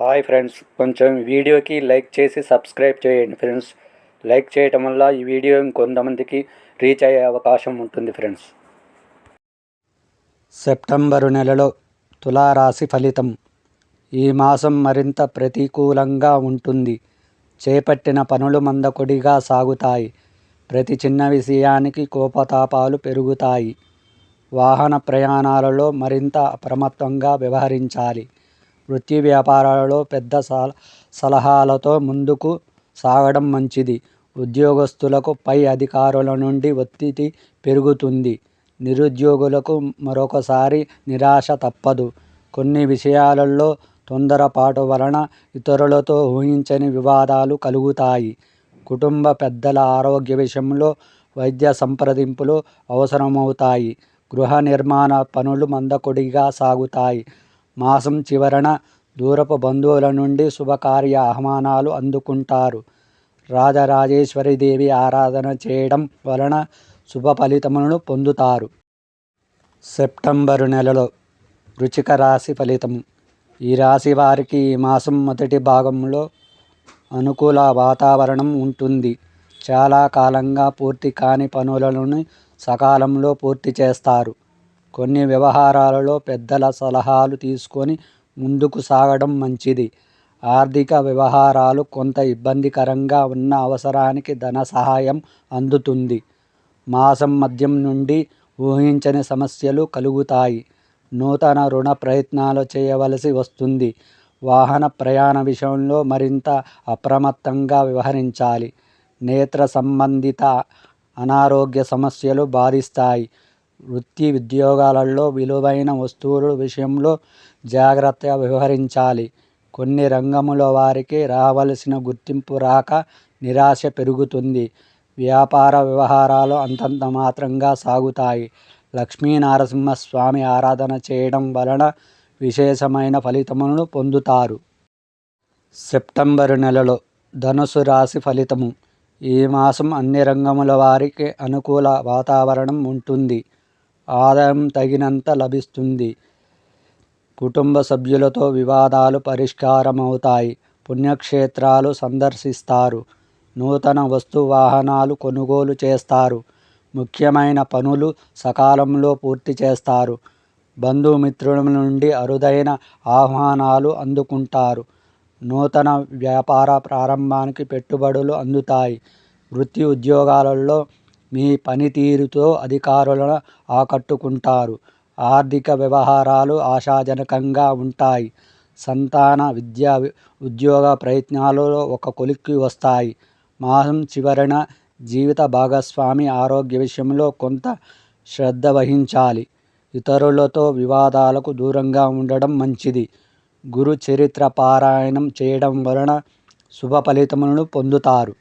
Hi friends, కొంచెం వీడియోకి like చేసి సబ్స్క్రైబ్ చేయండి ఫ్రెండ్స్. లైక్ చేయటం వల్ల ఈ వీడియో ఇంకొంతమందికి రీచ్ అయ్యే అవకాశం ఉంటుంది ఫ్రెండ్స్. సెప్టెంబరు నెలలో తులారాశి ఫలితం. ఈ మాసం మరింత ప్రతికూలంగా ఉంటుంది. చేపట్టిన పనులు మందకొడిగా సాగుతాయి. ప్రతి చిన్న విషయానికి కోపతాపాలు పెరుగుతాయి. వాహన ప్రయాణాలలో మరింత అప్రమత్తంగా వ్యవహరించాలి. వృత్తి వ్యాపారాలలో పెద్ద సలహాలతో ముందుకు సాగడం మంచిది. ఉద్యోగస్తులకు పై అధికారుల నుండి ఒత్తిడి పెరుగుతుంది. నిరుద్యోగులకు మరొకసారి నిరాశ తప్పదు. కొన్ని విషయాలలో తొందరపాటు వలన ఇతరులతో ఊహించని వివాదాలు కలుగుతాయి. కుటుంబ పెద్దల ఆరోగ్య విషయంలో వైద్య సంప్రదింపులు అవసరమవుతాయి. గృహ నిర్మాణ పనులు మందకొడిగా సాగుతాయి. మాసం చివరన దూరపు బంధువుల నుండి శుభకార్య ఆహ్వానాలు అందుకుంటారు. రాజరాజేశ్వరీదేవి ఆరాధన చేయడం వలన శుభ ఫలితములను పొందుతారు. సెప్టెంబరు నెలలో వృశ్చిక రాశి ఫలితం. ఈ రాశి వారికి ఈ మాసం మొదటి భాగంలో అనుకూల వాతావరణం ఉంటుంది. చాలా కాలంగా పూర్తి కాని పనులను సకాలంలో పూర్తి చేస్తారు. కొన్ని వ్యవహారాలలో పెద్దల సలహాలు తీసుకొని ముందుకు సాగడం మంచిది. ఆర్థిక వ్యవహారాలు కొంత ఇబ్బందికరంగా ఉన్న అవసరానికి ధన సహాయం అందుతుంది. మాసం మధ్యం నుండి ఊహించని సమస్యలు కలుగుతాయి. నూతన రుణ ప్రయత్నాలు చేయవలసి వస్తుంది. వాహన ప్రయాణ విషయంలో మరింత అప్రమత్తంగా వ్యవహరించాలి. నేత్ర సంబంధిత అనారోగ్య సమస్యలు బాధిస్తాయి. వృత్తి ఉద్యోగాలలో విలువైన వస్తువుల విషయంలో జాగ్రత్తగా వ్యవహరించాలి. కొన్ని రంగముల వారికి రావలసిన గుర్తింపు రాక నిరాశ పెరుగుతుంది. వ్యాపార వ్యవహారాలు అంతంత మాత్రంగా సాగుతాయి. లక్ష్మీనరసింహస్వామి ఆరాధన చేయడం వలన విశేషమైన ఫలితములను పొందుతారు. సెప్టెంబరు నెలలో ధనుసు రాశి ఫలితము. ఈ మాసం అన్ని రంగముల వారికి అనుకూల వాతావరణం ఉంటుంది. ఆదాయం తగినంత లభిస్తుంది. కుటుంబ సభ్యులతో వివాదాలు పరిష్కారమవుతాయి. పుణ్యక్షేత్రాలు సందర్శిస్తారు. నూతన వస్తు వాహనాలు కొనుగోలు చేస్తారు. ముఖ్యమైన పనులు సకాలంలో పూర్తి చేస్తారు. బంధుమిత్రుల నుండి అరుదైన ఆహ్వానాలు అందుకుంటారు. నూతన వ్యాపార ప్రారంభానికి పెట్టుబడులు అందుతాయి. వృత్తి ఉద్యోగాలలో మీ పనితీరుతో అధికారులను ఆకట్టుకుంటారు. ఆర్థిక వ్యవహారాలు ఆశాజనకంగా ఉంటాయి. సంతాన విద్యా ఉద్యోగ ప్రయత్నాలలో ఒక కొలిక్కి వస్తాయి. మాసం చివరన జీవిత భాగస్వామి ఆరోగ్య విషయంలో కొంత శ్రద్ధ వహించాలి. ఇతరులతో వివాదాలకు దూరంగా ఉండడం మంచిది. గురు చరిత్ర పారాయణం చేయడం వలన శుభ ఫలితములను పొందుతారు.